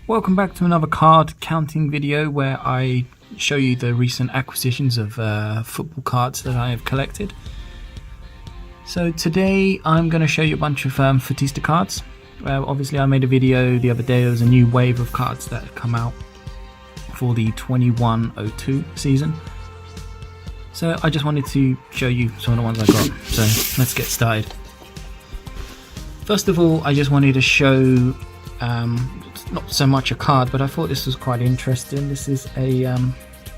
Welcome back to another card counting video where I show you the recent acquisitions of football cards that I have collected. So today I'm going to show you a bunch of Footista cards. Obviously I made a video the other day. There was a new wave of cards that had come out for the 21-02 season. So I just wanted to show you some of the ones I got. So let's get started. First of all, I just wanted to show not so much a card, but I thought this was quite interesting. This is a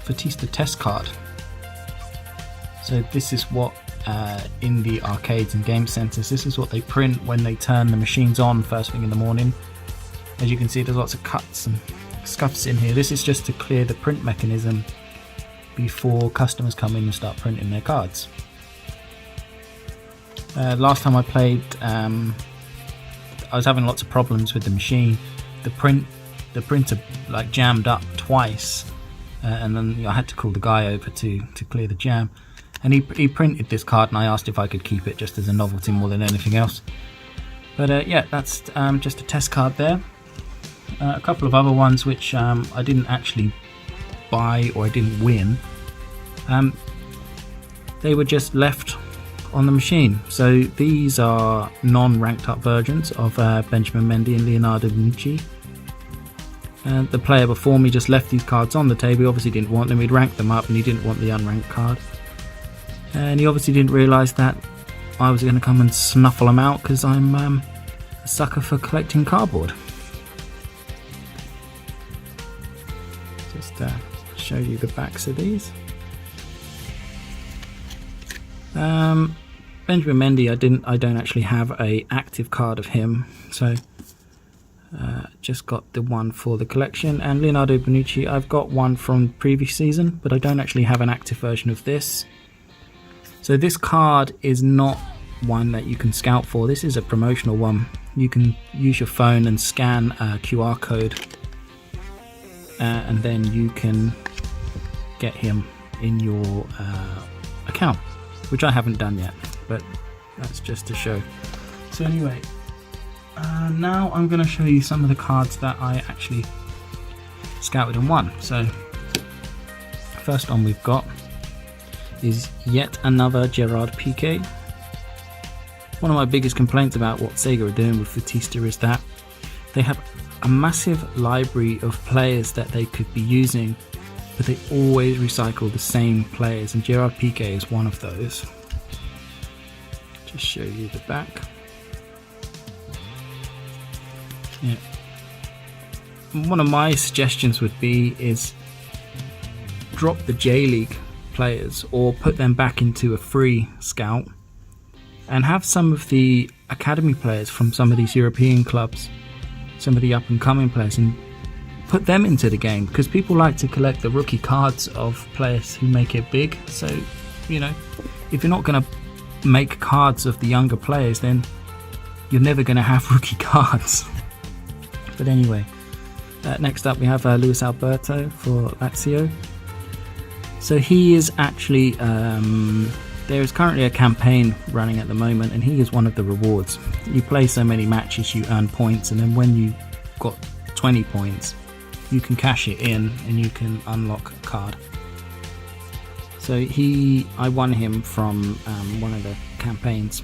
Footista test card. So this is what in the arcades and game centres, this is what they print when they turn the machines on first thing in the morning. As you can see, there's lots of cuts and scuffs in here. This is just to clear the print mechanism before customers come in and start printing their cards. Last time I played, I was having lots of problems with the machine. The printer like jammed up twice, and then I had to call the guy over to clear the jam. And he printed this card, and I asked if I could keep it just as a novelty more than anything else. But yeah, that's just a test card there. A couple of other ones which I didn't actually buy or I didn't win. They were just left on the machine. So these are non-ranked up versions of Benjamin Mendy and Leonardo Bonucci. The player before me just left these cards on the table. He obviously didn't want them. He'd ranked them up and he didn't want the unranked card. And he obviously didn't realise that I was going to come and snuffle them out because I'm a sucker for collecting cardboard. Just show you the backs of these. Benjamin Mendy, I don't actually have a active card of him, so just got the one for the collection. And Leonardo Bonucci, I've got one from previous season, but I don't actually have an active version of this. So this card is not one that you can scout for. This is a promotional one. You can use your phone and scan a QR code, and then you can get him in your account, which I haven't done yet, but that's just to show. So anyway, now I'm going to show you some of the cards that I actually scouted and won. So first one we've got is yet another Gerrard PK. One of my biggest complaints about what Sega are doing with Footista is that they have a massive library of players that they could be using, but they always recycle the same players, and Gerrard PK is one of those. Just show you the back. Yeah. One of my suggestions would be is drop the J League players or put them back into a free scout and have some of the academy players from some of these European clubs, some of the up and coming players, and put them into the game, because people like to collect the rookie cards of players who make it big. So, you know, if you're not going to make cards of the younger players, then you're never going to have rookie cards. But anyway, next up we have Luis Alberto for Lazio. So he is actually, there is currently a campaign running at the moment, and he is one of the rewards. You play so many matches, you earn points, and then when you got 20 points, you can cash it in and you can unlock a card. So I won him from one of the campaigns,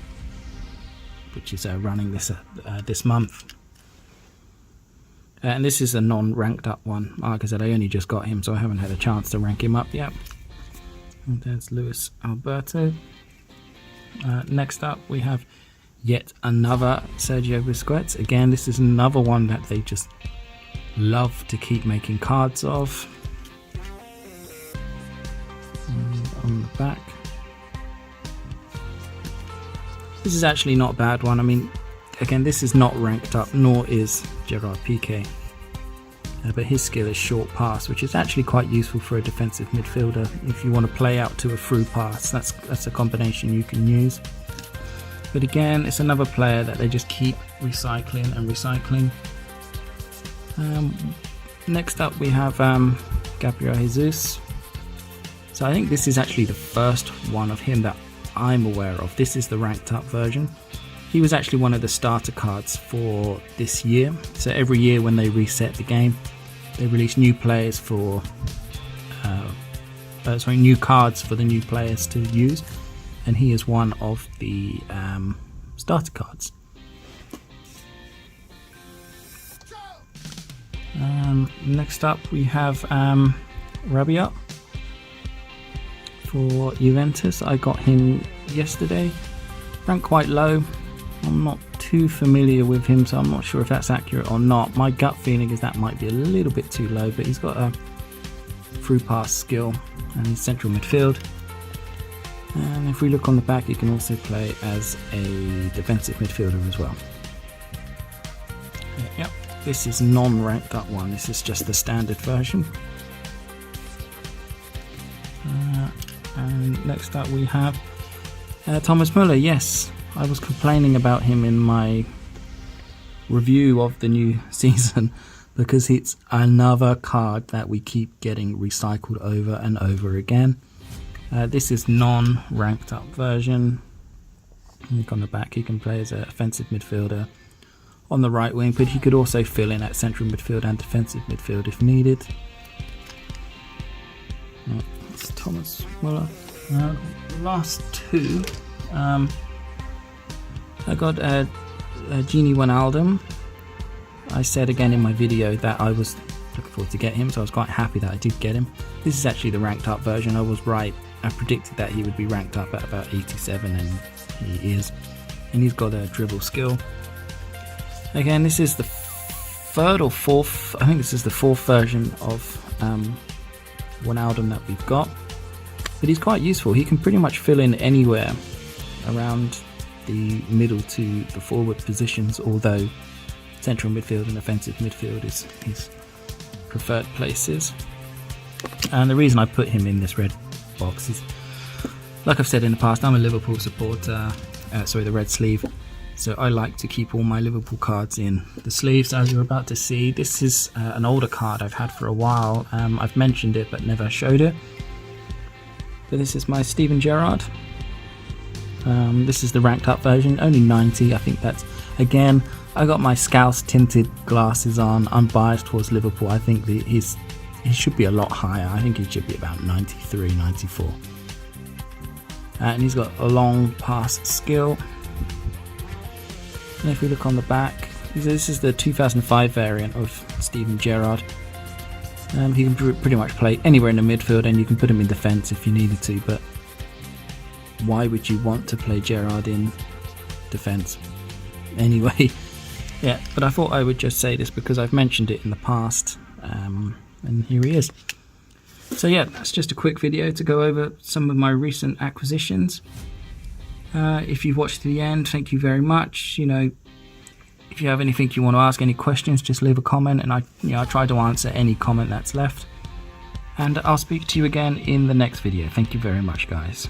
which is running this month. And this is a non-ranked up one. Like I said, I only just got him, so I haven't had a chance to rank him up yet. And there's Luis Alberto. Next up we have yet another Sergio Busquets. Again, this is another one that they just love to keep making cards of. And on the back, this is actually not a bad one. I mean, again, this is not ranked up, nor is Gerrard PK, but his skill is short pass, which is actually quite useful for a defensive midfielder. If you want to play out to a through pass, that's a combination you can use. But again, it's another player that they just keep recycling and recycling. Next up we have Gabriel Jesus. So I think this is actually the first one of him that I'm aware of. This is the ranked up version. he was actually one of the starter cards for this year. So every year when they reset the game, they release new players for new cards for the new players to use, and he is one of the starter cards. Next up we have Rabia for Juventus. I got him yesterday, ranked quite low. I'm not too familiar with him, so I'm not sure if that's accurate or not. My gut feeling is that might be a little bit too low, but he's got a through pass skill and he's central midfield. And if we look on the back, he can also play as a defensive midfielder as well. Yep, this is non-ranked up one. This is just the standard version. And next up we have Thomas Muller. Yes, I was complaining about him in my review of the new season because it's another card that we keep getting recycled over and over again. This is non-ranked up version. Look on the back, he can play as an offensive midfielder on the right wing, but he could also fill in at central midfield and defensive midfield if needed. That's Thomas Muller. Last two, I got a Genie One Album. I said again in my video that I was looking forward to get him, so I was quite happy that I did get him. This is actually the ranked up version. I was right. I predicted that he would be ranked up at about 87, and he is. And he's got a dribble skill. Again, this is the third or fourth, I think this is the fourth version of One Album that we've got. But he's quite useful. He can pretty much fill in anywhere around the middle to the forward positions, although central midfield and offensive midfield is his preferred places. And the reason I put him in this red box is, like I've said in the past, I'm a Liverpool supporter, the red sleeve, so I like to keep all my Liverpool cards in the sleeves, as you're about to see. This is an older card I've had for a while. I've mentioned it but never showed it. But this is my Steven Gerrard. This is the ranked up version, only 90. I think that's, again, I got my Scouse tinted glasses on. I'm biased towards Liverpool. I think he should be a lot higher. I think he should be about 93, 94. And he's got a long pass skill. And if we look on the back, this is the 2005 variant of Steven Gerrard. He can pretty much play anywhere in the midfield, and you can put him in defence if you needed to, but why would you want to play Gerrard in defence anyway? Yeah, but I thought I would just say this because I've mentioned it in the past, and here he is. So yeah, that's just a quick video to go over some of my recent acquisitions. If you've watched to the end, thank you very much. You know, if you have anything you want to ask, any questions, just leave a comment, and I try to answer any comment that's left. And I'll speak to you again in the next video. Thank you very much, guys.